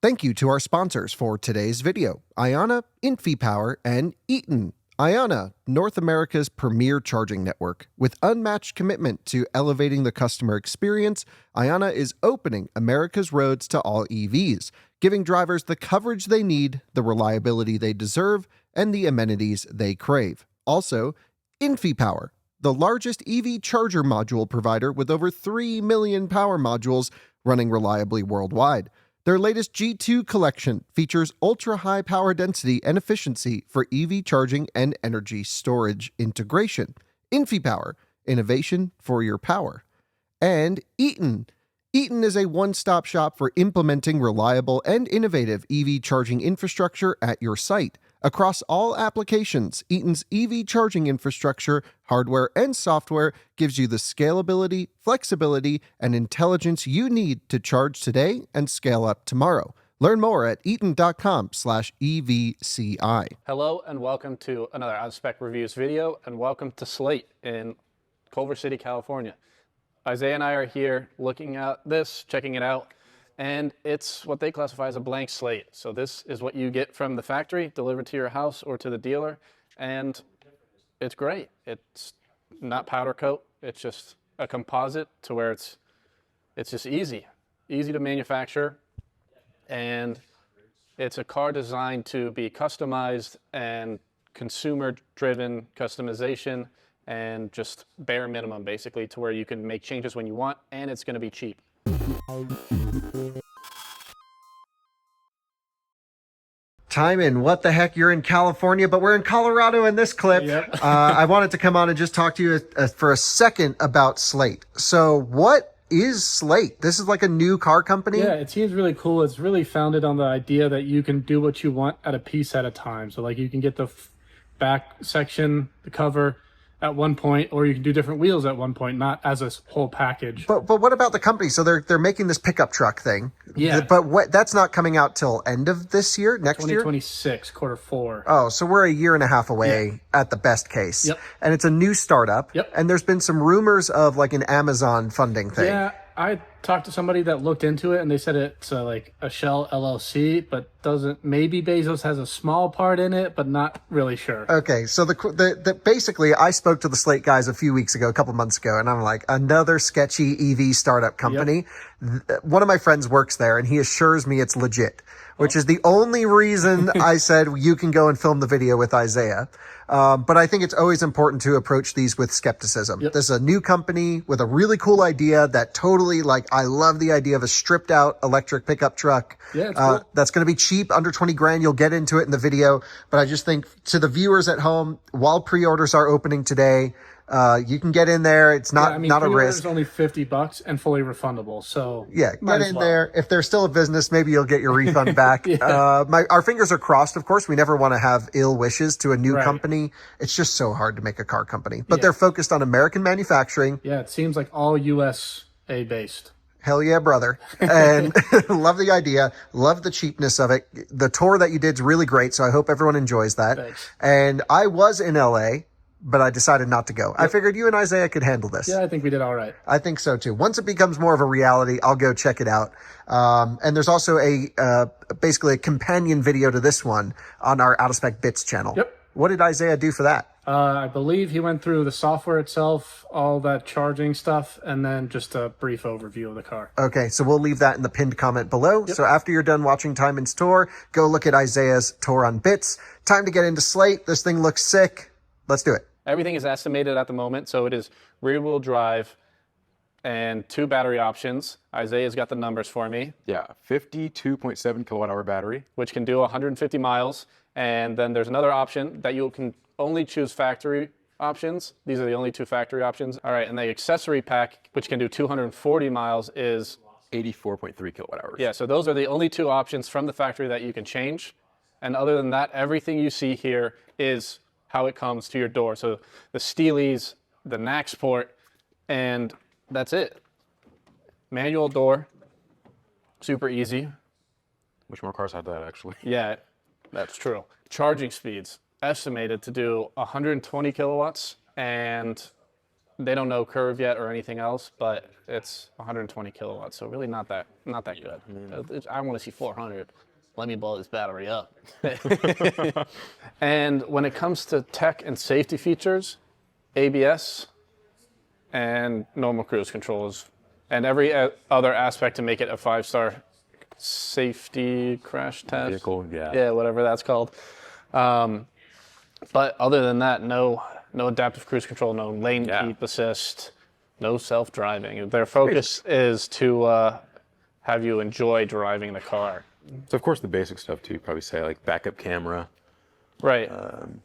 Thank you to our sponsors for today's video, Ionna, InfyPower, and Eaton. Ionna, North America's premier charging network. With unmatched commitment to elevating the customer experience, Ionna is opening America's roads to all EVs, giving drivers the coverage they need, the reliability they deserve, and the amenities they crave. Also, InfyPower, the largest EV charger module provider with over 3 million power modules running reliably worldwide. Their latest G2 collection features ultra-high power density and efficiency for EV charging and energy storage integration. InfyPower, innovation for your power. And Eaton. Eaton is a one-stop shop for implementing reliable and innovative EV charging infrastructure at your site. Across all applications, Eaton's EV charging infrastructure, hardware, and software gives you the scalability, flexibility, and intelligence you need to charge today and scale up tomorrow. Learn more at eaton.com/EVCI. Hello and welcome to another Out of Spec Reviews video, and welcome to Slate in Culver City, California. Isaiah and I are here looking at this, checking it out, and it's what they classify as a blank slate. So this is what you get from the factory, delivered to your house or to the dealer, and it's great. It's not powder coat, it's just a composite to where it's just easy to manufacture, and it's a car designed to be customized and consumer-driven customization and just bare minimum, basically, to where you can make changes when you want, and it's going to be cheap. Tijmen, what the heck? You're in California, but we're in Colorado in this clip. Yep. I wanted to come on and just talk to you for a second about Slate. So what is Slate? This is like a new car company? Yeah, it seems really cool. It's really founded on the idea that you can do what you want at a piece at a time. So like you can get the back section, the cover, at one point, or you can do different wheels at one point, not as a whole package. But what about the company? So they're making this pickup truck thing. Yeah. But that's not coming out till end of this year, next year? 2026, quarter 4. Oh, so we're a year and a half away at the best case. Yep. And it's a new startup. Yep. And there's been some rumors of like an Amazon funding thing. Yeah, I talked to somebody that looked into it, and they said it's like a shell LLC, but maybe Bezos has a small part in it, but not really sure. Okay, so the basically, I spoke to the Slate guys a few weeks ago, a couple months ago, and I'm like, another sketchy EV startup company. Yep. One of my friends works there, and he assures me it's legit, which is the only reason I said you can go and film the video with Isaiah. But I think it's always important to approach these with skepticism. Yep. This is a new company with a really cool idea that totally, like, I love the idea of a stripped out electric pickup truck. Yeah, it's cool. That's going to be cheap, under 20 grand. You'll get into it in the video. But I just think to the viewers at home, while pre-orders are opening today, you can get in there. It's not a risk. It's only $50 and fully refundable. So yeah, get in there. If there's still a business, maybe you'll get your refund back. Our fingers are crossed. Of course, we never want to have ill wishes to a new company. It's just so hard to make a car company, but they're focused on American manufacturing. Yeah, it seems like all USA based. Hell yeah, brother. And love the idea. Love the cheapness of it. The tour that you did is really great. So I hope everyone enjoys that. Thanks. And I was in LA, but I decided not to go. Yep. I figured you and Isaiah could handle this. Yeah, I think we did all right. I think so too. Once it becomes more of a reality, I'll go check it out. And there's also basically a companion video to this one on our Out of Spec Bits channel. Yep. What did Isaiah do for that? I believe he went through the software itself, all that charging stuff, and then just a brief overview of the car. Okay, so we'll leave that in the pinned comment below. Yep. So after you're done watching Tijmen's tour, go look at Isaiah's tour on Bits. Time to get into Slate. This thing looks sick. Let's do it. Everything is estimated at the moment, so it is rear-wheel drive and 2 battery options. Isaiah's got the numbers for me. Yeah, 52.7 kilowatt-hour battery. Which can do 150 miles. And then there's another option that you can only choose factory options. These are the only 2 factory options. All right, and the accessory pack, which can do 240 miles, is 84.3 kilowatt-hours. Yeah, so those are the only 2 options from the factory that you can change. And other than that, everything you see here is how it comes to your door. So the Steelies, the Nax port, and that's it. Manual door, super easy. Which more cars have that, actually? Yeah, that's true. Charging speeds estimated to do 120 kilowatts and they don't know curve yet or anything else, but it's 120 kilowatts, so really not that good. I want to see 400. Let me blow this battery up. And when it comes to tech and safety features, ABS and normal cruise controls, and every other aspect to make it a 5-star safety crash test. Vehicle, yeah. Yeah, whatever that's called. But other than that, no adaptive cruise control, no lane keep assist, no self-driving. Their focus is to have you enjoy driving the car. So of course the basic stuff too. Probably say like backup camera. Right.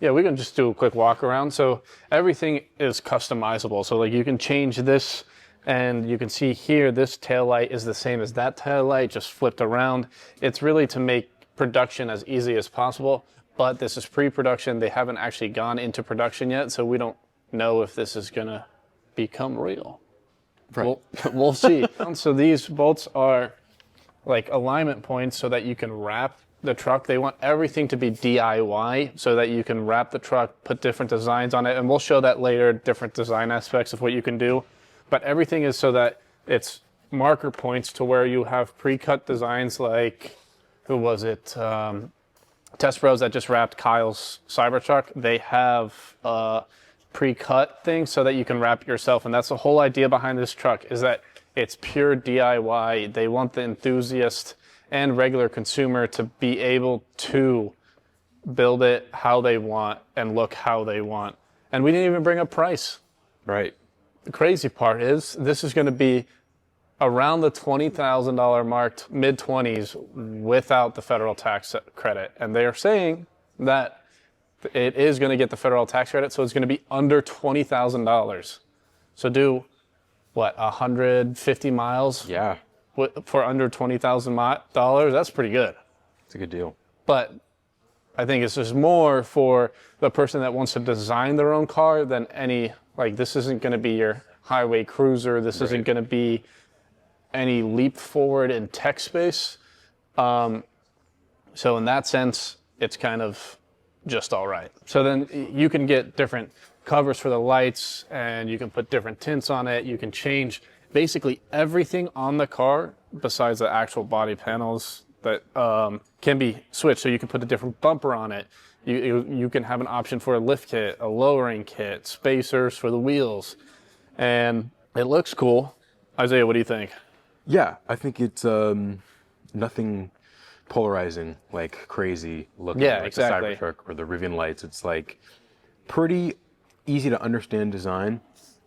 Yeah, we can just do a quick walk around. So everything is customizable. So like you can change this, and you can see here this taillight is the same as that taillight, just flipped around. It's really to make production as easy as possible. But this is pre-production. They haven't actually gone into production yet, so we don't know if this is gonna become real. Right. We'll see. So these bolts are like alignment points so that you can wrap the truck. They want everything to be DIY so that you can wrap the truck, put different designs on it, and we'll show that later, different design aspects of what you can do. But everything is so that it's marker points to where you have pre-cut designs like, who was it? Test Bros that just wrapped Kyle's Cybertruck. They have pre-cut things so that you can wrap it yourself. And that's the whole idea behind this truck, is that it's pure DIY. They want the enthusiast and regular consumer to be able to build it how they want and look how they want. And we didn't even bring up price. Right. The crazy part is this is going to be around the $20,000 mark, mid-20s, without the federal tax credit. And they are saying that it is going to get the federal tax credit, so it's going to be under $20,000. So do, what, 150 miles? Yeah. For under $20,000, that's pretty good. It's a good deal. But I think it's just more for the person that wants to design their own car than any, like this isn't going to be your highway cruiser. This isn't going to be any leap forward in tech space. So in that sense, it's kind of just all right. So then you can get different covers for the lights, and you can put different tints on it. You can change basically everything on the car besides the actual body panels that can be switched. So you can put a different bumper on it. You can have an option for a lift kit, a lowering kit, spacers for the wheels, and it looks cool. Isaiah, what do you think? Yeah, I think it's nothing polarizing, like crazy looking, like exactly. the Cybertruck or the Rivian lights. It's like pretty easy to understand design.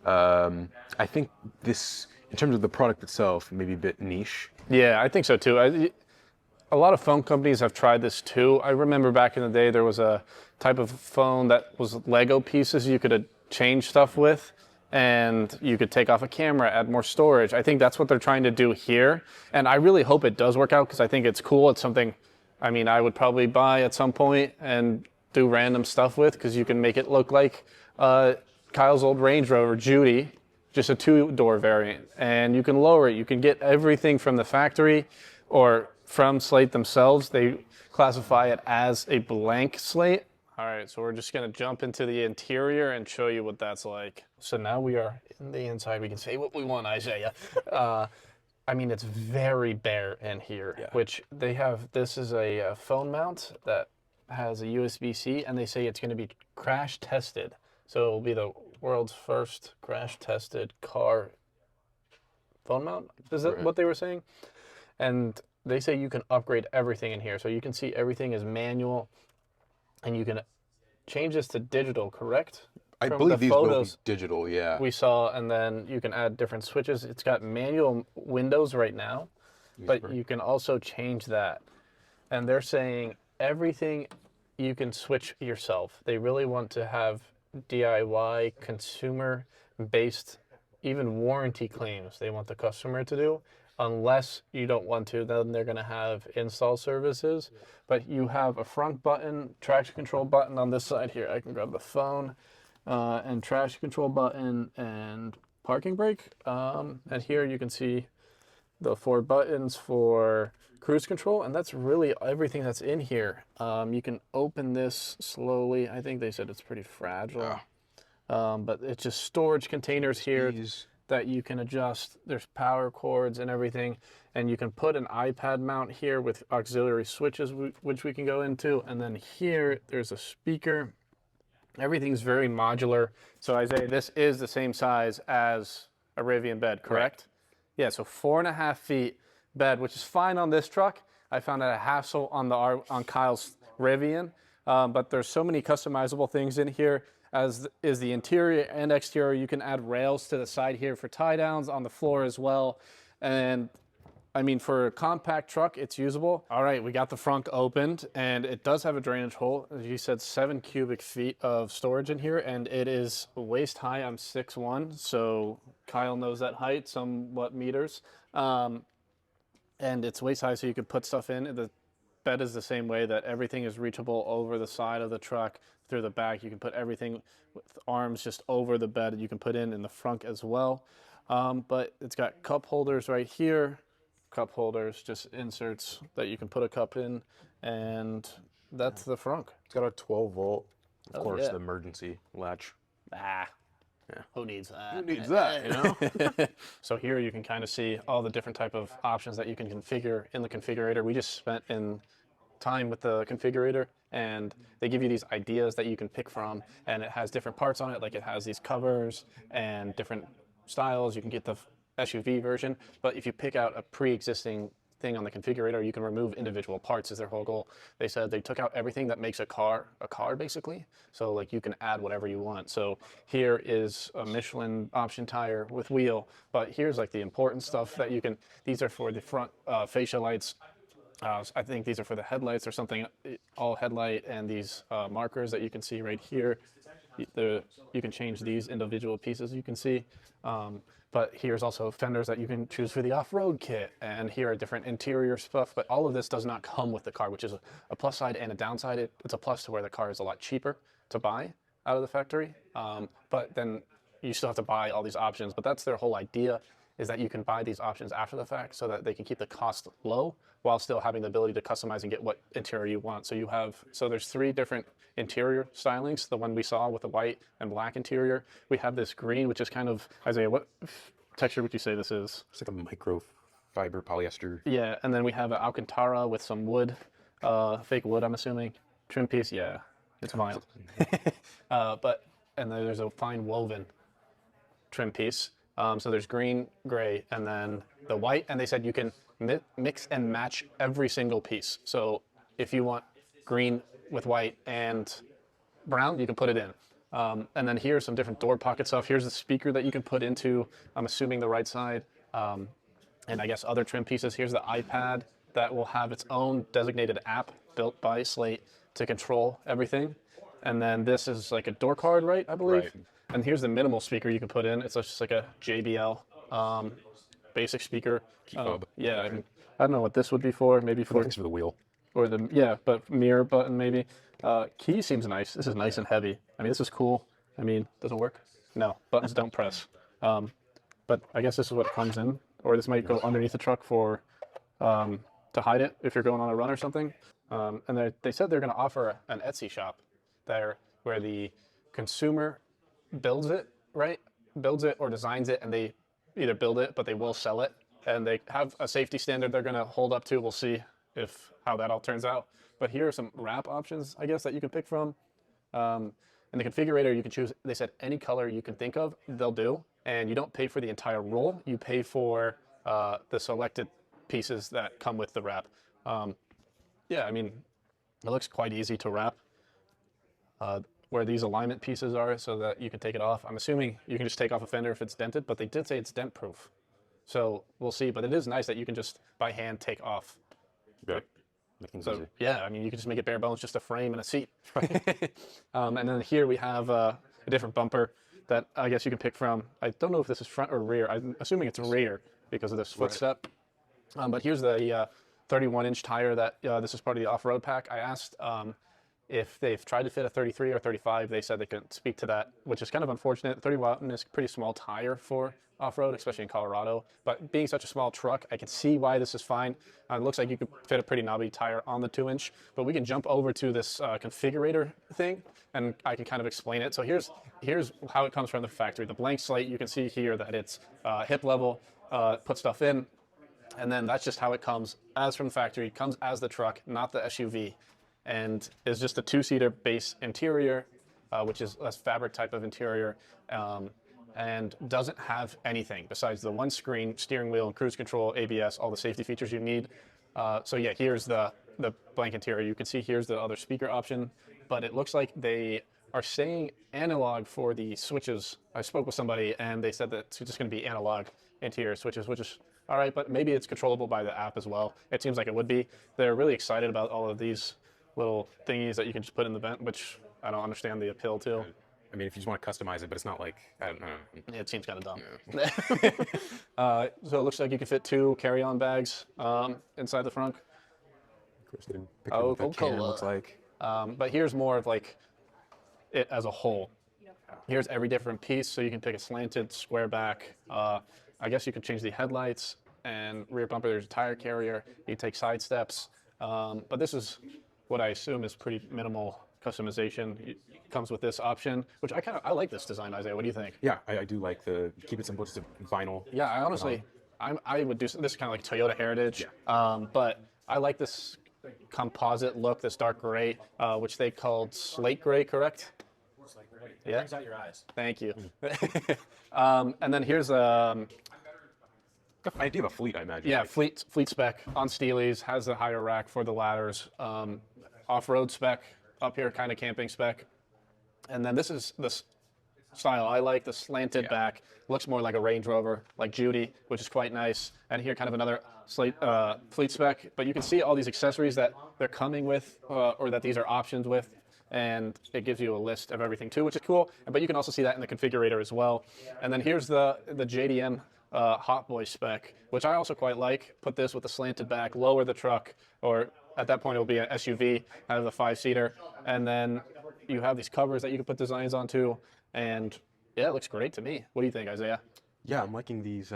I think this, in terms of the product itself, maybe a bit niche. Yeah, I think so too. A lot of phone companies have tried this too. I remember back in the day there was a type of phone that was Lego pieces you could change stuff with, and you could take off a camera, add more storage. I think that's what they're trying to do here, and I really hope it does work out because I think it's cool. It's something, I mean, I would probably buy at some point and do random stuff with, because you can make it look like Kyle's old Range Rover, Judy, just a 2-door variant, and you can lower it. You can get everything from the factory or from Slate themselves. They classify it as a blank slate. All right, so we're just gonna jump into the interior and show you what that's like. So now we are in the inside. We can say what we want, Isaiah. I mean, it's very bare in here, which they have. This is a phone mount that has a USB-C, and they say it's gonna be crash tested. So it will be the world's first crash tested car phone mount. Is that what they were saying? And they say you can upgrade everything in here. So you can see everything is manual, and you can change this to digital, correct? I From believe the these will be photos digital, yeah. we saw, and then you can add different switches. It's got manual windows right now, but you can also change that. And they're saying everything you can switch yourself. They really want to have DIY, consumer-based, even warranty claims they want the customer to do. Unless you don't want to, then they're going to have install services. But you have a front button, traction control button on this side here. I can grab the phone, and traction control button and parking brake. And here you can see the 4 buttons for cruise control, and that's really everything that's in here. You can open this slowly. I think they said it's pretty fragile. but it's just storage containers here that you can adjust. There's power cords and everything, and you can put an iPad mount here with auxiliary switches, which we can go into. And then here, there's a speaker. Everything's very modular. So Isaiah, this is the same size as a Rivian bed, correct? Right. Yeah, so 4.5 feet bed, which is fine on this truck. I found it a hassle on Kyle's Rivian, but there's so many customizable things in here, as is the interior and exterior. You can add rails to the side here for tie downs, on the floor as well. And I mean, for a compact truck, it's usable. All right, we got the front opened, and it does have a drainage hole. As you said, 7 cubic feet of storage in here, and it is waist high. I'm 6'1", so Kyle knows that height, somewhat meters. And it's waist high, so you can put stuff in. The bed is the same way, that everything is reachable over the side of the truck, through the back. You can put everything with arms just over the bed. You can put in the front as well. But it's got cup holders right here. Cup holders, just inserts that you can put a cup in, and that's the front. It's got a 12 volt, of course, yeah. the emergency latch. Yeah. Who needs that? Who needs that, you know? So here you can kind of see all the different type of options that you can configure in the configurator. We just spent in time with the configurator, and they give you these ideas that you can pick from, and it has different parts on it, like it has these covers and different styles. You can get the SUV version, but if you pick out a pre-existing thing on the configurator, you can remove individual parts, is their whole goal. They said they took out everything that makes a car basically, so like you can add whatever you want. So here is a Michelin option tire with wheel, but here's like the important stuff that you can, these are for the front fascia lights. I think these are for the headlights or something, all headlight, and these markers that you can see right here. You can change these individual pieces, you can see. But here's also fenders that you can choose for the off-road kit, and here are different interior stuff, but all of this does not come with the car, which is a plus side and a downside. It's a plus to where the car is a lot cheaper to buy out of the factory, but then you still have to buy all these options. But that's their whole idea, is that you can buy these options after the fact so that they can keep the cost low while still having the ability to customize and get what interior you want. So there's 3 different interior stylings. The one we saw with the white and black interior. We have this green, which is kind of, Isaiah, what texture would you say this is? It's like a microfiber polyester. Yeah, and then we have an Alcantara with some wood, fake wood, I'm assuming. Trim piece, yeah, it's vinyl. And then there's a fine woven trim piece. So there's green, gray, and then the white, and they said you can mix and match every single piece. So if you want green with white and brown, you can put it in. And then here's some different door pocket stuff. Here's the speaker that you can put into, I'm assuming, the right side. And I guess other trim pieces. Here's the iPad that will have its own designated app built by Slate to control everything. And then this is like a door card, right, I believe? Right. And here's the minimal speaker you can put in. It's just like a JBL basic speaker. Yeah, I don't know what this would be for. Maybe for Thanks for the wheel. Or but mirror button maybe. Key seems nice. This is nice and heavy. I mean, this is cool. I mean, does it work? No, buttons don't press. But I guess this is what comes in, or this might go underneath the truck for to hide it if you're going on a run or something. And they said they're going to offer an Etsy shop there where the consumer builds it or designs it, and they either build it, but they will sell it, and they have a safety standard they're going to hold up to. We'll see how that all turns out. But here are some wrap options, I guess, that you can pick from. In the configurator, you can choose, they said, any color you can think of, they'll do, and you don't pay for the entire roll. You pay for the selected pieces that come with the wrap. Yeah, I mean, it looks quite easy to wrap. Where these alignment pieces are, so that you can take it off. I'm assuming you can just take off a fender if it's dented, but they did say it's dent proof. So we'll see, but it is nice that you can just by hand take off. Yeah. So yeah, I mean, you can just make it bare bones, just a frame and a seat. Right? And then here we have a different bumper that I guess you can pick from. I don't know if this is front or rear. I'm assuming it's rear because of this footstep. But here's the 31-inch tire that this is part of the off-road pack. I asked if they've tried to fit a 33 or 35, they said they couldn't speak to that, which is kind of unfortunate. 31 is a pretty small tire for off-road, especially in Colorado. But being such a small truck, I can see why this is fine. It looks like you could fit a pretty knobby tire on the 2-inch, but we can jump over to this configurator thing, and I can kind of explain it. So here's how it comes from the factory. The blank slate, you can see here that it's hip level, put stuff in, and then that's just how it comes as from the factory. It comes as the truck, not the SUV, and is just a 2-seater base interior, which is a fabric type of interior, and doesn't have anything besides the one screen, steering wheel, and cruise control, ABS, all the safety features you need. So yeah, here's the blank interior. You can see here's the other speaker option, but it looks like they are saying analog for the switches. I spoke with somebody and they said that it's just going to be analog interior switches, which is all right, but maybe it's controllable by the app as well. It seems like it would be. They're really excited about all of these little thingies that you can just put in the vent, which I don't understand the appeal to. I mean, if you just want to customize it, but it's not like, I don't know. Yeah, it seems kind of dumb. Yeah. So it looks like you can fit 2 carry-on bags inside the front. Of course, they didn't pick up what that can looks like. But here's more of like it as a whole. Here's every different piece, so you can pick a slanted, square back. I guess you could change the headlights and rear bumper. There's a tire carrier. You take side steps. But this is what I assume is pretty minimal customization. It comes with this option, which I like this design, Isaiah. What do you think? Yeah, I do like keep it simple, just a vinyl. Yeah, I honestly, I would do this kind of like Toyota Heritage, but I like this composite look, this dark gray, which they called slate gray, correct? Slate gray. Yeah. Brings out your eyes. Thank you. And then here's I do have a fleet, I imagine. yeah, fleet spec on Steely's, has a higher rack for the ladders, off-road spec up here, kind of camping spec. And then this is this style I like, the slanted back. Looks more like a Range Rover, like Judy, which is quite nice. And here kind of another fleet spec. But you can see all these accessories that they're coming with, or that these are options with. And it gives you a list of everything too, which is cool. But you can also see that in the configurator as well. And then here's the JDM Hot Boy spec, which I also quite like. Put this with the slanted back, lower the truck, or at that point it'll be an SUV, have the 5-seater, and then you have these covers that you can put designs onto, and yeah, it looks great to me. What do you think, Isaiah? Yeah, I'm liking these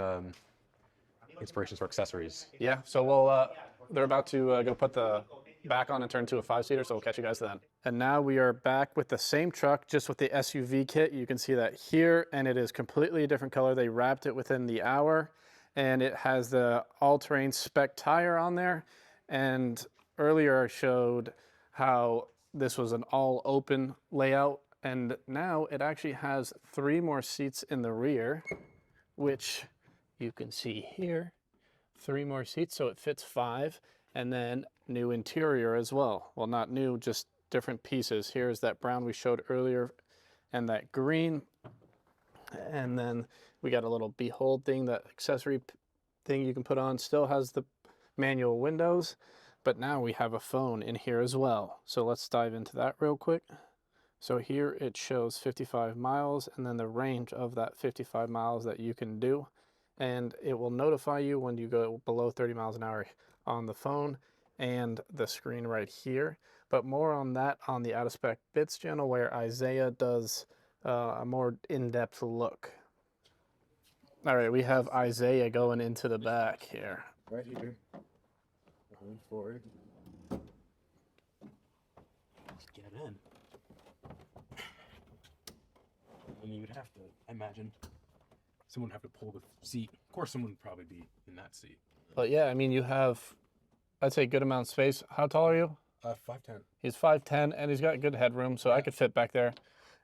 inspirations for accessories. Yeah, so they're about to go put the back on and turn to a 5-seater, so we'll catch you guys then. And now we are back with the same truck, just with the SUV kit. You can see that here, and it is completely a different color. They wrapped it within the hour, and it has the all-terrain spec tire on there. And earlier I showed how this was an all-open layout, and now it actually has 3 more seats in the rear, which you can see here. 3 more seats, so it fits 5. And then new interior as well. Well, not new, just different pieces. Here's that brown we showed earlier and that green. And then we got a little behold thing, that accessory thing you can put on. Still has the manual windows, but now we have a phone in here as well. So let's dive into that real quick. So here it shows 55 miles and then the range of that 55 miles that you can do. And it will notify you when you go below 30 miles an hour on the phone and the screen right here. But more on that on the Out of Spec Bits channel, where Isaiah does a more in-depth look. All right, we have Isaiah going into the back here. Right here. Going forward. Let's get in. And you would have to, I imagine, someone would have to pull the seat. Of course, someone would probably be in that seat. But yeah, I mean, you have, I'd say, good amount of space. How tall are you? 5'10". He's 5'10", and he's got good headroom, so I could fit back there.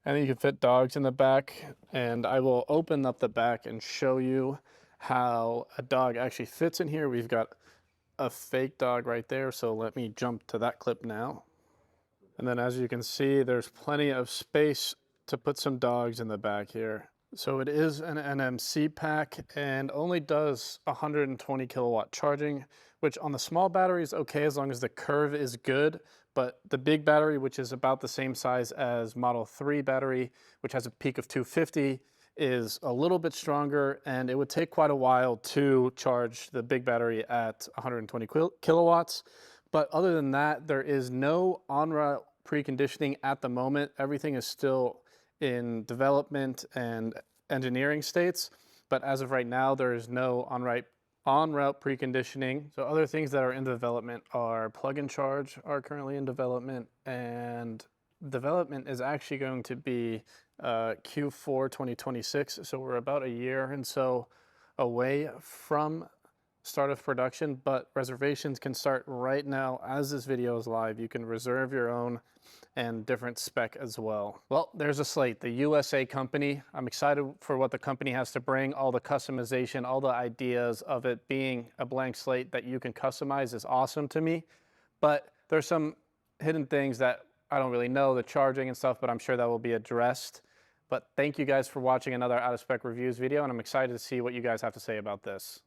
And then you can fit dogs in the back, and I will open up the back and show you how a dog actually fits in here. We've got a fake dog right there, so let me jump to that clip now. And then as you can see, there's plenty of space to put some dogs in the back here. So it is an NMC pack and only does 120 kilowatt charging, which on the small battery is okay as long as the curve is good. But the big battery, which is about the same size as Model 3 battery, which has a peak of 250, is a little bit stronger, and it would take quite a while to charge the big battery at 120 kilowatts. But other than that, there is no on-route preconditioning at the moment. Everything is still in development and engineering states. but as of right now, there is no on-route preconditioning. So other things that are in development are plug and charge are currently in development, and development is actually going to be Q4 2026. So we're about a year and so away from start of production, but reservations can start right now as this video is live. You can reserve your own and different spec as well. Well, there's a Slate, the USA company. I'm excited for what the company has to bring. All the customization, all the ideas of it being a blank slate that you can customize is awesome to me. But there's some hidden things that I don't really know, the charging and stuff, but I'm sure that will be addressed. But thank you guys for watching another Out of Spec Reviews video, and I'm excited to see what you guys have to say about this.